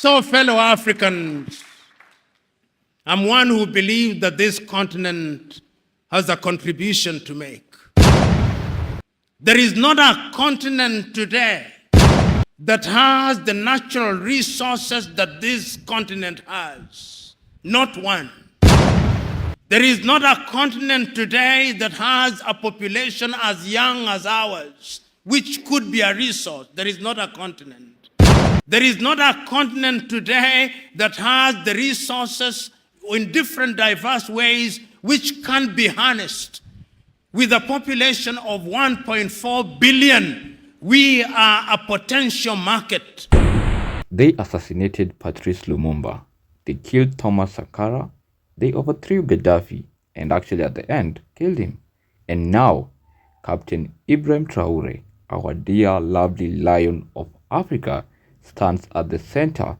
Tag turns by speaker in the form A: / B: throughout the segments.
A: So, fellow Africans, I'm one who believes that this continent has a contribution to make. There is not a continent today that has the natural resources that this continent has. Not one. There is not a continent today that has a population as young as ours, which could be a resource. There is not a continent. There is not a continent today that has the resources in different diverse ways which can be harnessed. With a population of 1.4 billion, we are a potential market.
B: They assassinated Patrice Lumumba. They killed Thomas Sankara. They overthrew Gaddafi and actually at the end killed him. And now, Captain Ibrahim Traoré, our dear lovely lion of Africa, stands at the center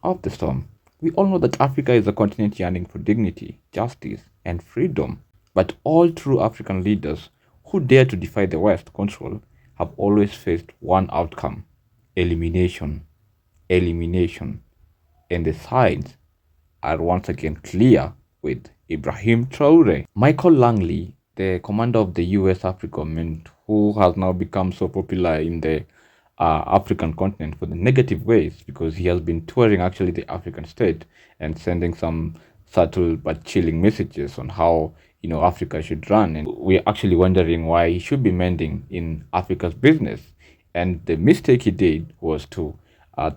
B: of the storm. We all know that Africa is a continent yearning for dignity, justice, and freedom. But all true African leaders who dare to defy the West control have always faced one outcome: elimination. Elimination. And the signs are once again clear with Ibrahim Traoré. Michael Langley, the commander of the US African, who has now become so popular in the African continent for the negative ways, because he has been touring actually the African state and sending some subtle but chilling messages on how Africa should run. And we're actually wondering why he should be mending in Africa's business. And the mistake he did was to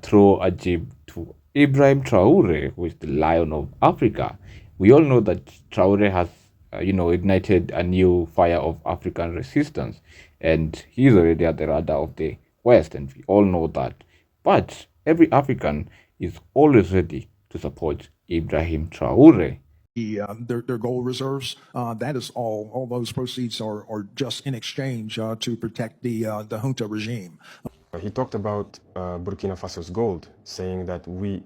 B: throw a jib to Ibrahim Traoré, who is the lion of Africa. We all know that Traoré has ignited a new fire of African resistance, and he's already at the radar of the West, and we all know that. But every African is always ready to support Ibrahim Traoré.
C: Their gold reserves, that is all those proceeds are just in exchange to protect the junta regime.
D: He talked about Burkina Faso's gold, saying that we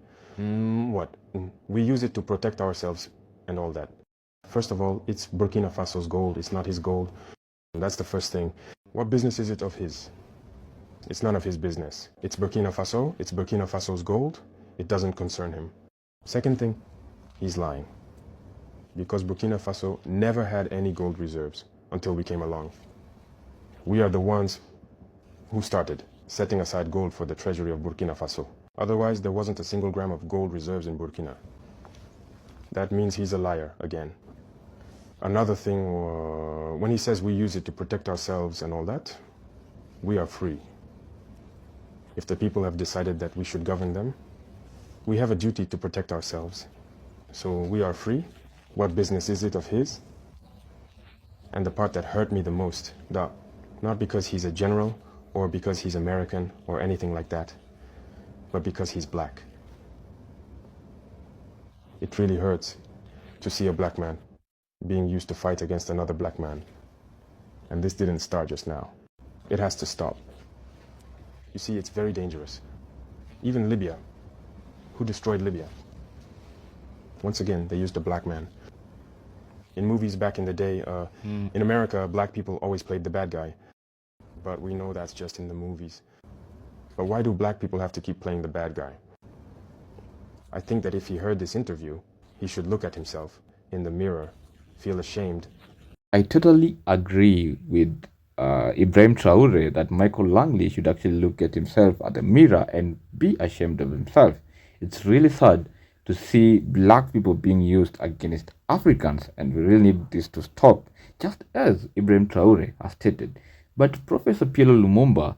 D: use it to protect ourselves and all that. First of all, it's Burkina Faso's gold, it's not his gold. And that's the first thing. What business is it of his? It's none of his business. It's Burkina Faso, it's Burkina Faso's gold, it doesn't concern him. Second thing, he's lying. Because Burkina Faso never had any gold reserves until we came along. We are the ones who started setting aside gold for the treasury of Burkina Faso. Otherwise, there wasn't a single gram of gold reserves in Burkina. That means he's a liar again. Another thing, when he says we use it to protect ourselves and all that, we are free. If the people have decided that we should govern them, we have a duty to protect ourselves. So we are free. What business is it of his? And the part that hurt me the most, not because he's a general or because he's American or anything like that, but because he's black. It really hurts to see a black man being used to fight against another black man. And this didn't start just now. It has to stop. You see, it's very dangerous. Even Libya, who destroyed Libya? Once again, they used a black man. In movies back in the day, in America, black people always played the bad guy. But we know that's just in the movies. But why do black people have to keep playing the bad guy? I think that if he heard this interview, he should look at himself in the mirror, feel ashamed.
B: I totally agree with Ibrahim Traoré that Michael Langley should actually look at himself at the mirror and be ashamed of himself. It's really sad to see black people being used against Africans, and we really need this to stop, just as Ibrahim Traoré has stated. But Professor PLO Lumumba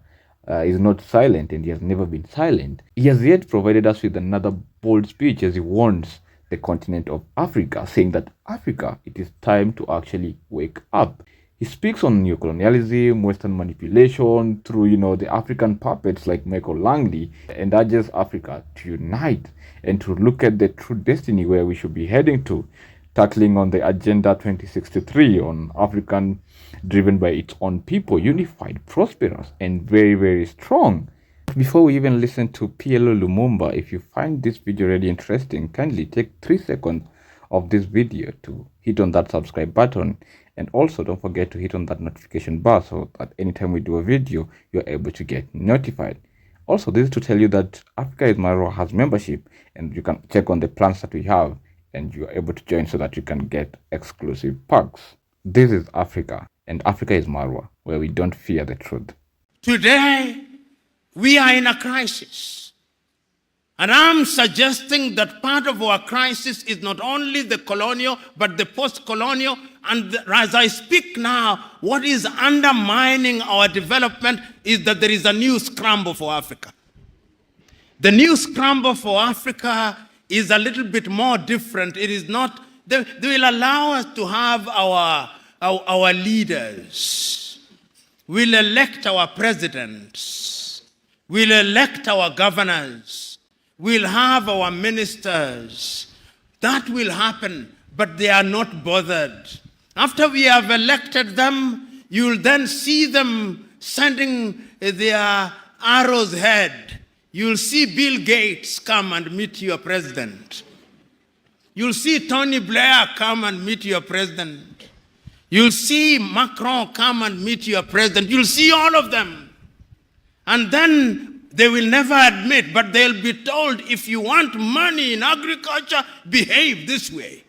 B: is not silent, and he has never been silent. He has yet provided us with another bold speech as he warns the continent of Africa, saying that Africa, it is time to actually wake up. He speaks on neocolonialism, Western manipulation through, the African puppets like Michael Langley, and urges Africa to unite and to look at the true destiny where we should be heading to, tackling on the Agenda 2063 on African driven by its own people, unified, prosperous, and very, very strong. Before we even listen to PLO Lumumba, if you find this video really interesting, kindly take 3 seconds of this video to hit on that subscribe button, and also don't forget to hit on that notification bar so that anytime we do a video, you're able to get notified. Also, this is to tell you that Africa is Marwa has membership, and you can check on the plans that we have, and you are able to join so that you can get exclusive perks. This is Africa, and Africa is Marwa, where we don't fear the truth.
A: Today, we are in a crisis. And I'm suggesting that part of our crisis is not only the colonial, but the post-colonial. And as I speak now, what is undermining our development is that there is a new scramble for Africa. The new scramble for Africa is a little bit more different. It is not, they will allow us to have our leaders. We'll elect our presidents. We'll elect our governors. We'll have our ministers. That will happen, but they are not bothered. After we have elected them, you'll then see them sending their arrows ahead. You'll see Bill Gates come and meet your president. You'll see Tony Blair come and meet your president. You'll see Macron come and meet your president. You'll see all of them. And then they will never admit, but they'll be told, if you want money in agriculture, behave this way.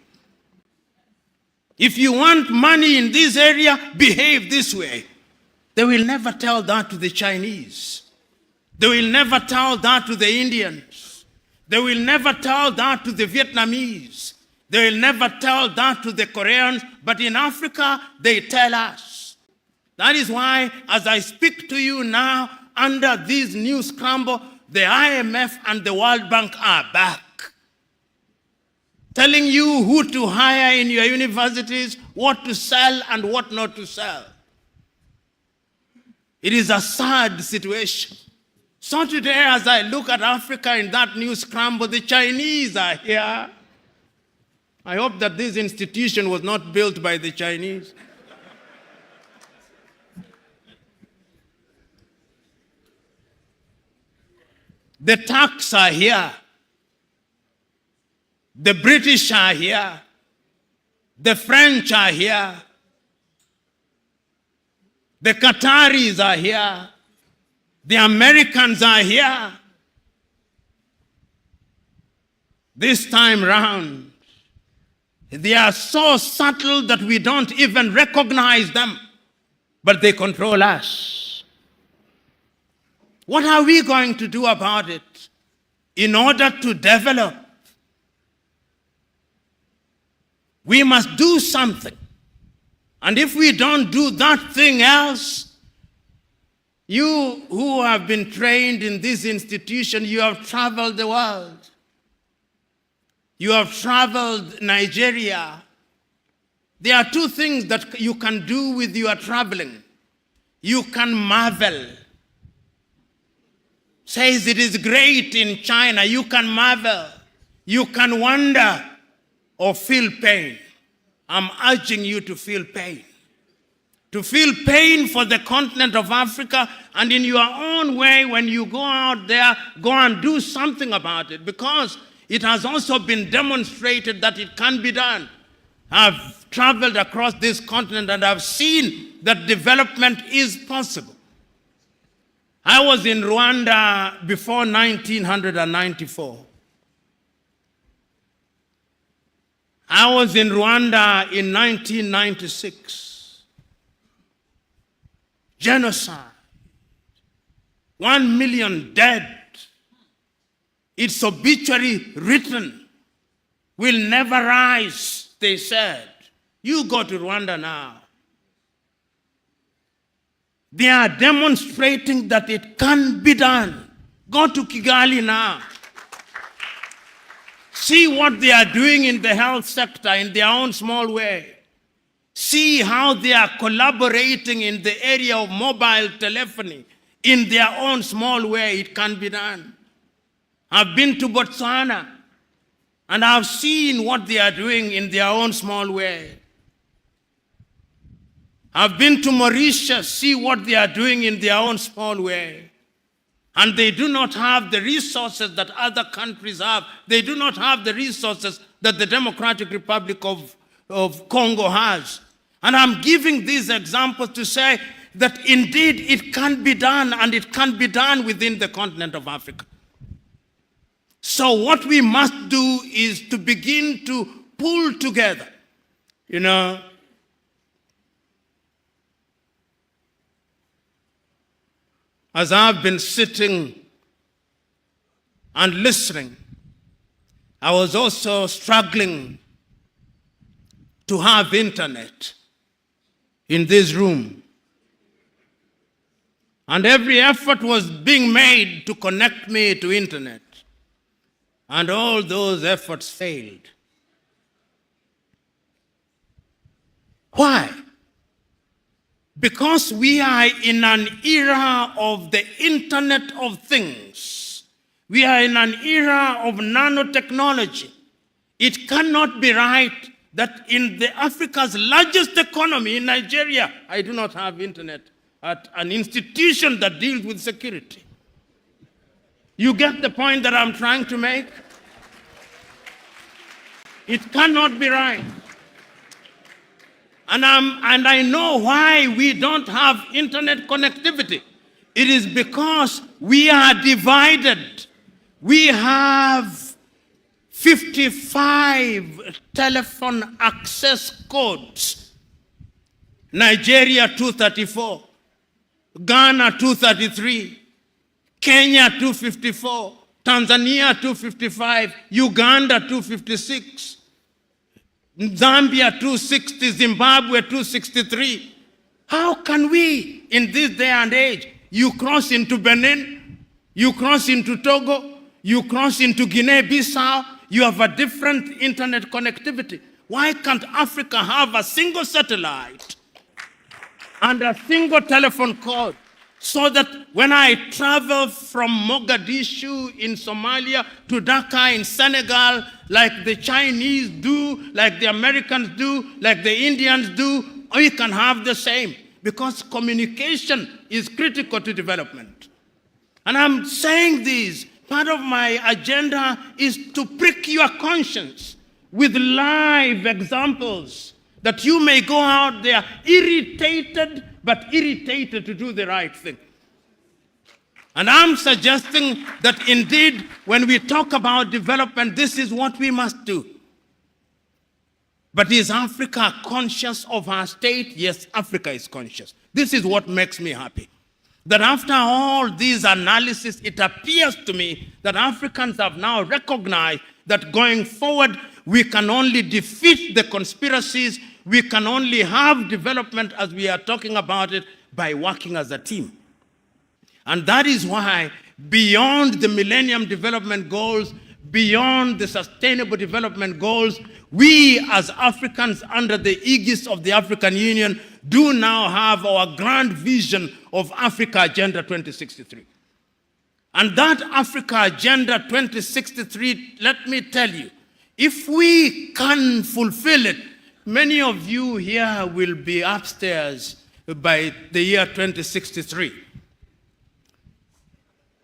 A: If you want money in this area, behave this way. They will never tell that to the Chinese. They will never tell that to the Indians. They will never tell that to the Vietnamese. They will never tell that to the Koreans. But in Africa, they tell us. That is why, as I speak to you now, under this new scramble, the IMF and the World Bank are back, telling you who to hire in your universities, what to sell and what not to sell. It is a sad situation. So today, as I look at Africa in that new scramble, the Chinese are here. I hope that this institution was not built by the Chinese. The Turks are here. The British are here. The French are here. The Qataris are here. The Americans are here. This time round, they are so subtle that we don't even recognize them, but they control us. What are we going to do about it in order to develop? We must do something. And if we don't do that thing else, you who have been trained in this institution, you have traveled the world. You have traveled Nigeria. There are two things that you can do with your traveling. You can marvel. Says it is great in China. You can marvel. You can wonder or feel pain. I'm urging you to feel pain. To feel pain for the continent of Africa, and in your own way, when you go out there, go and do something about it, because it has also been demonstrated that it can be done. I've traveled across this continent and I've seen that development is possible. I was in Rwanda before 1994. I was in Rwanda in 1996. Genocide. 1 million dead. Its obituary written. Will never rise, they said. You go to Rwanda now. They are demonstrating that it can be done. Go to Kigali now. See what they are doing in the health sector in their own small way. See how they are collaborating in the area of mobile telephony in their own small way. It can be done. I've been to Botswana and I've seen what they are doing in their own small way. I've been to Mauritius, see what they are doing in their own small way. And they do not have the resources that other countries have. They do not have the resources that the Democratic Republic of Congo has. And I'm giving these examples to say, that indeed it can be done, and it can be done within the continent of Africa. So what we must do is to begin to pull together, as I've been sitting and listening, I was also struggling to have internet in this room. And every effort was being made to connect me to internet. And all those efforts failed. Why? Because we are in an era of the Internet of Things. We are in an era of nanotechnology. It cannot be right that in Africa's largest economy, in Nigeria, I do not have internet at an institution that deals with security. You get the point that I'm trying to make? It cannot be right. And I know why we don't have internet connectivity. It is because we are divided. We have 55 telephone access codes. Nigeria 234, Ghana 233, Kenya 254, Tanzania 255, Uganda 256, Zambia 260, Zimbabwe 263. How can we, in this day and age, you cross into Benin, you cross into Togo, you cross into Guinea-Bissau, you have a different internet connectivity. Why can't Africa have a single satellite and a single telephone code, so that when I travel from Mogadishu in Somalia to Dhaka in Senegal, like the Chinese do, like the Americans do, like the Indians do, we can have the same, because communication is critical to development. And I'm saying this, part of my agenda is to prick your conscience with live examples, that you may go out there irritated, but irritated to do the right thing. And I'm suggesting that indeed, when we talk about development, this is what we must do. But is Africa conscious of her state? Yes, Africa is conscious. This is what makes me happy. That after all these analysis, it appears to me that Africans have now recognized that going forward, we can only defeat the conspiracies, we can only have development as we are talking about it by working as a team. And that is why, beyond the Millennium Development Goals, beyond the Sustainable Development Goals, we as Africans under the aegis of the African Union do now have our grand vision of Africa Agenda 2063. And that Africa Agenda 2063, let me tell you, if we can fulfill it, many of you here will be upstairs by the year 2063.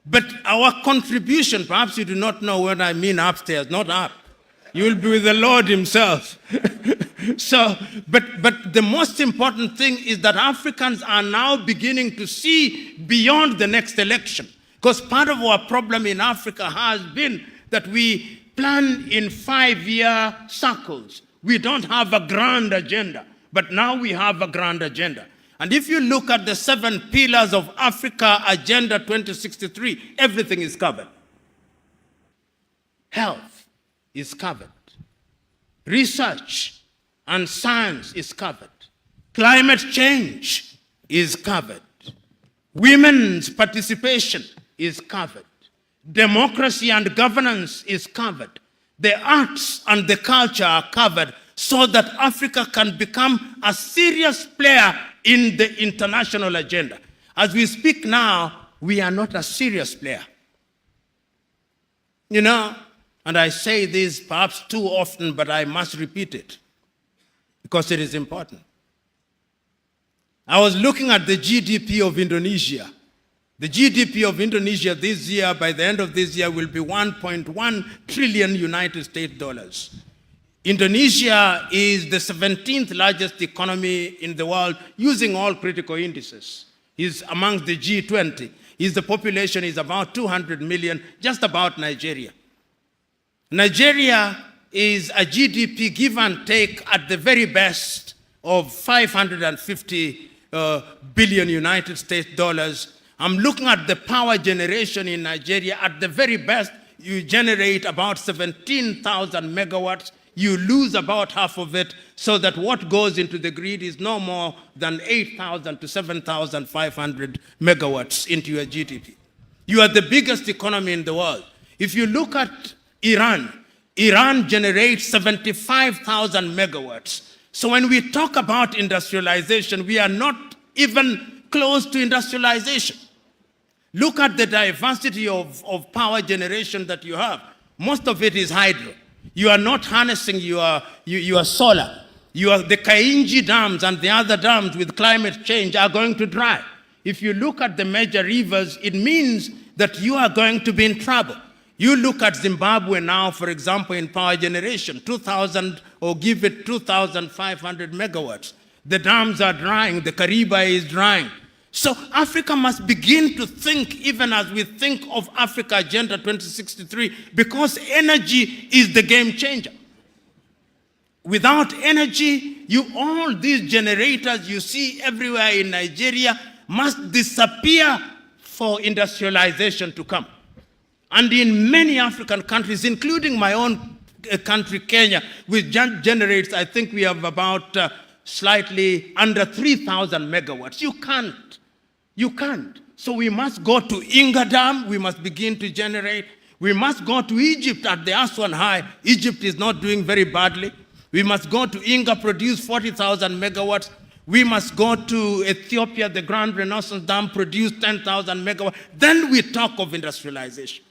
A: But our contribution, perhaps you do not know what I mean upstairs, not up. You will be with the Lord himself. But the most important thing is that Africans are now beginning to see beyond the next election. Because part of our problem in Africa has been that we plan in 5-year circles. We don't have a grand agenda, but now we have a grand agenda. And if you look at the 7 pillars of Africa Agenda 2063, everything is covered. Health is covered. Research and science is covered. Climate change is covered. Women's participation is covered. Democracy and governance is covered. The arts and the culture are covered, so that Africa can become a serious player in the international agenda. As we speak now, we are not a serious player. You know, and I say this perhaps too often, but I must repeat it because it is important. I was looking at the GDP of Indonesia. The GDP of Indonesia this year, by the end of this year, will be 1.1 trillion United States dollars. Indonesia is the 17th largest economy in the world using all critical indices. Is amongst the G20. The population is about 200 million, just about Nigeria. Nigeria is a GDP give and take at the very best of 550 billion United States dollars. I'm looking at the power generation in Nigeria. At the very best, you generate about 17,000 megawatts. You lose about half of it, so that what goes into the grid is no more than 8,000 to 7,500 megawatts into your GDP. You are the biggest economy in the world. If you look at Iran, Iran generates 75,000 megawatts. So when we talk about industrialization, we are not even close to industrialization. Look at the diversity of power generation that you have. Most of it is hydro. You are not harnessing your solar. The Kainji dams and the other dams with climate change are going to dry. If you look at the major rivers, it means that you are going to be in trouble. You look at Zimbabwe now, for example, in power generation, 2,000 or give it 2,500 megawatts. The dams are drying, the Kariba is drying. So Africa must begin to think, even as we think of Africa Agenda 2063, because energy is the game changer. Without energy, all these generators you see everywhere in Nigeria must disappear for industrialization to come. And in many African countries, including my own country, Kenya, which generates, I think we have about slightly under 3,000 megawatts. You can't. So we must go to Inga Dam, we must begin to generate. We must go to Egypt at the Aswan High. Egypt is not doing very badly. We must go to Inga, produce 40,000 megawatts. We must go to Ethiopia, the Grand Renaissance Dam, produce 10,000 megawatts. Then we talk of industrialization.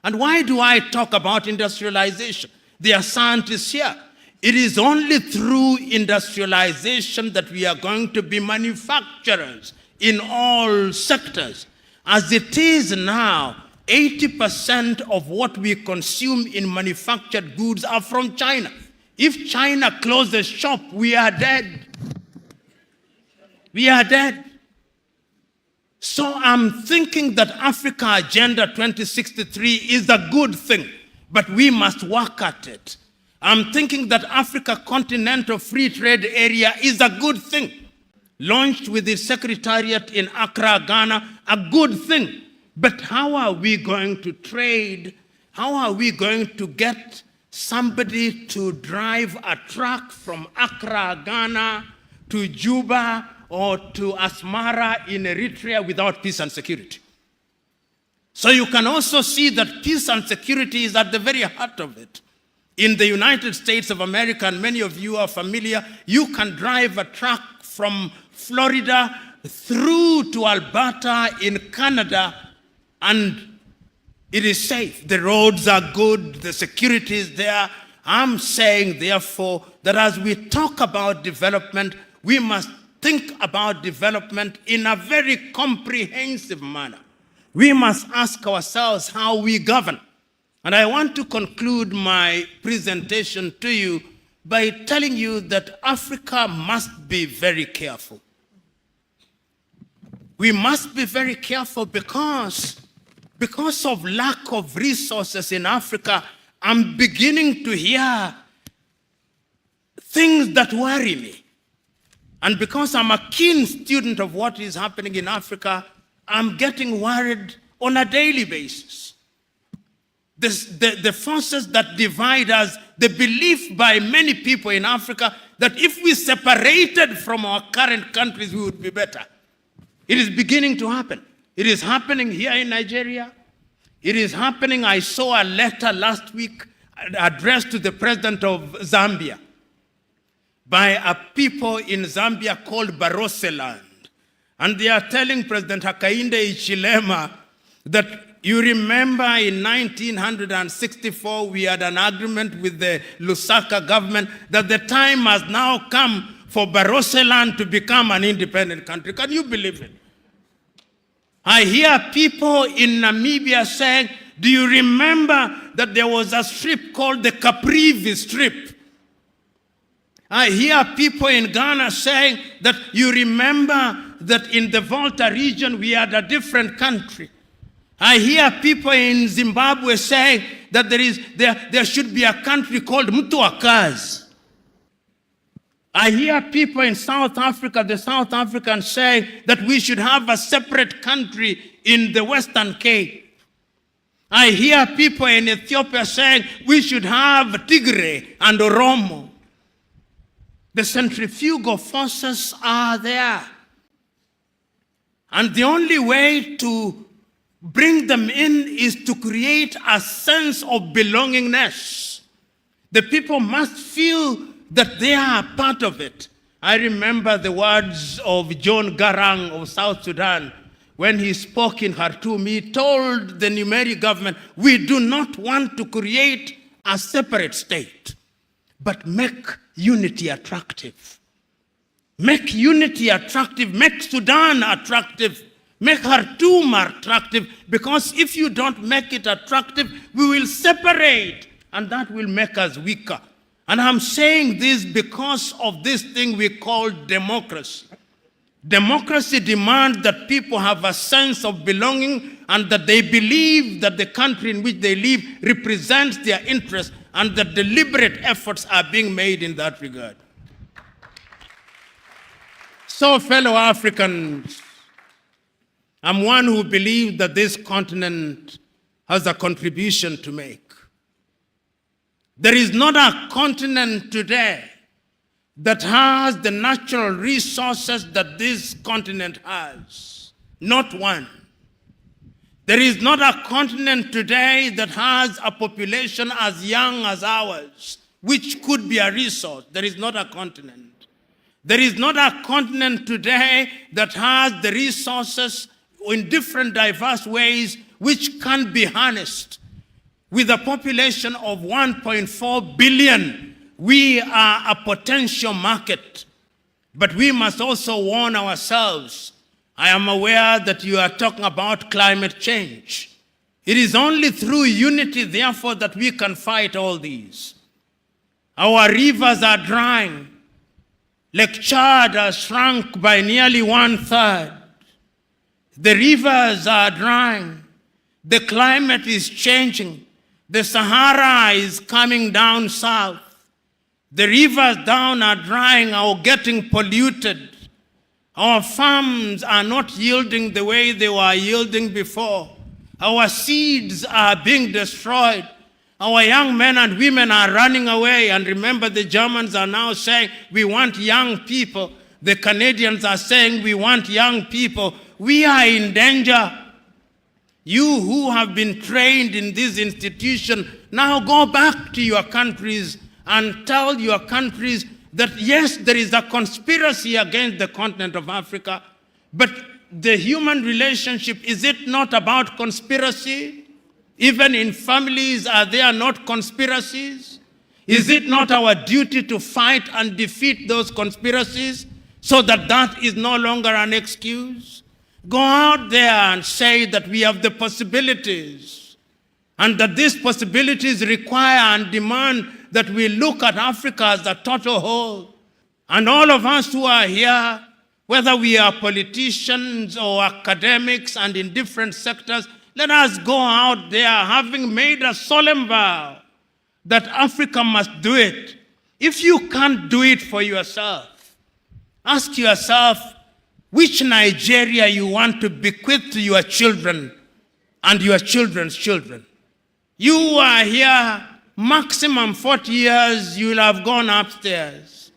A: And why do I talk about industrialization? There are scientists here. It is only through industrialization that we are going to be manufacturers in all sectors. As it is now, 80% of what we consume in manufactured goods are from China. If China closes shop, we are dead. We are dead. So I'm thinking that Africa Agenda 2063 is a good thing, but we must work at it. I'm thinking that Africa Continental Free Trade Area is a good thing. Launched with the Secretariat in Accra, Ghana, a good thing. But how are we going to trade? How are we going to get somebody to drive a truck from Accra, Ghana to Juba or to Asmara in Eritrea without peace and security? So you can also see that peace and security is at the very heart of it. In the United States of America, and many of you are familiar, you can drive a truck from Florida through to Alberta in Canada, and it is safe. The roads are good, the security is there. I'm saying, therefore, that as we talk about development, we must think about development in a very comprehensive manner. We must ask ourselves how we govern. And I want to conclude my presentation to you by telling you that Africa must be very careful. We must be very careful because of lack of resources in Africa. I'm beginning to hear things that worry me. And because I'm a keen student of what is happening in Africa, I'm getting worried on a daily basis. The forces that divide us, the belief by many people in Africa that if we separated from our current countries, we would be better. It is beginning to happen. It is happening here in Nigeria. It is happening. I saw a letter last week addressed to the president of Zambia by a people in Zambia called Baroseland. And they are telling President Hakainde Hichilema that you remember in 1964, we had an agreement with the Lusaka government that the time has now come for Baroseland to become an independent country. Can you believe it? I hear people in Namibia saying, do you remember that there was a strip called the Caprivi Strip I hear people in Ghana saying that you remember that in the Volta region we had a different country. I hear people in Zimbabwe saying that there should be a country called Mtuakazi. I hear people in South Africa, the South Africans, saying that we should have a separate country in the Western Cape. I hear people in Ethiopia saying we should have Tigray and Oromo. The centrifugal forces are there. And the only way to bring them in is to create a sense of belongingness. The people must feel that they are part of it. I remember the words of John Garang of South Sudan when he spoke in Khartoum. He told the Numeri government, we do not want to create a separate state, but make unity attractive. Make unity attractive, make Sudan attractive, make Khartoum attractive, because if you don't make it attractive, we will separate, and that will make us weaker. And I'm saying this because of this thing we call democracy. Democracy demands that people have a sense of belonging and that they believe that the country in which they live represents their interests and that deliberate efforts are being made in that regard. So, fellow Africans, I'm one who believes that this continent has a contribution to make. There is not a continent today that has the natural resources that this continent has. Not one. There is not a continent today that has a population as young as ours, which could be a resource. There is not a continent. There is not a continent today that has the resources in different diverse ways which can be harnessed. With a population of 1.4 billion, we are a potential market. But we must also warn ourselves. I am aware that you are talking about climate change. It is only through unity, therefore, that we can fight all these. Our rivers are drying. Lake Chad has shrunk by nearly 1/3. The rivers are drying. The climate is changing. The Sahara is coming down south. The rivers down are drying or getting polluted. Our farms are not yielding the way they were yielding before. Our seeds are being destroyed. Our young men and women are running away. And remember, the Germans are now saying, we want young people. The Canadians are saying, we want young people. We are in danger. You who have been trained in this institution, now go back to your countries and tell your countries that yes, there is a conspiracy against the continent of Africa, but the human relationship, is it not about conspiracy? Even in families, are there not conspiracies? Is it not our duty to fight and defeat those conspiracies so that that is no longer an excuse? Go out there and say that we have the possibilities and that these possibilities require and demand that we look at Africa as a total whole. And all of us who are here, whether we are politicians or academics and in different sectors, let us go out there having made a solemn vow that Africa must do it. If you can't do it for yourself, ask yourself which Nigeria you want to bequeath to your children and your children's children. You are here, maximum 40 years, you will have gone upstairs.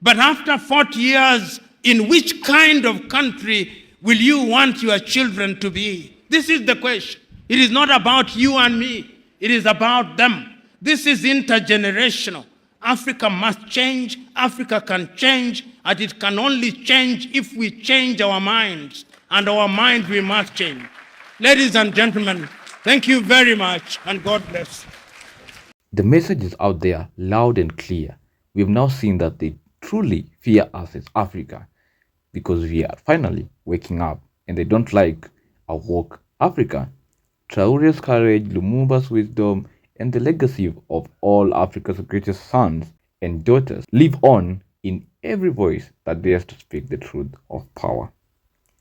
A: But after 40 years, in which kind of country will you want your children to be? This is the question. It is not about you and me. It is about them. This is intergenerational. Africa must change. Africa can change. And it can only change if we change our minds. And our minds we must change. Ladies and gentlemen, thank you very much, and God bless.
B: The message is out there, loud and clear. We've now seen that they truly fear us as Africa because we are finally waking up and they don't like a woke Africa. Traoré's courage, Lumumba's wisdom, and the legacy of all Africa's greatest sons and daughters live on in every voice that dares to speak the truth of power.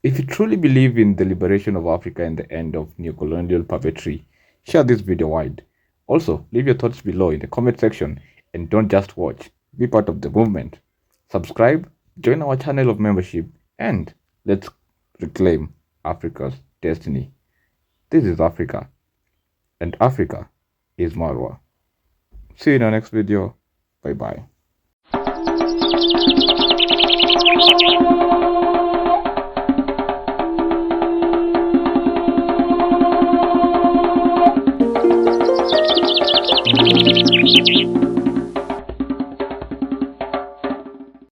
B: If you truly believe in the liberation of Africa and the end of neocolonial puppetry, share this video wide. Also, leave your thoughts below in the comment section and don't just watch, be part of the movement. Subscribe, join our channel of membership, and let's reclaim Africa's destiny. This is Africa, and Africa is Marwa. See you in our next video. Bye bye.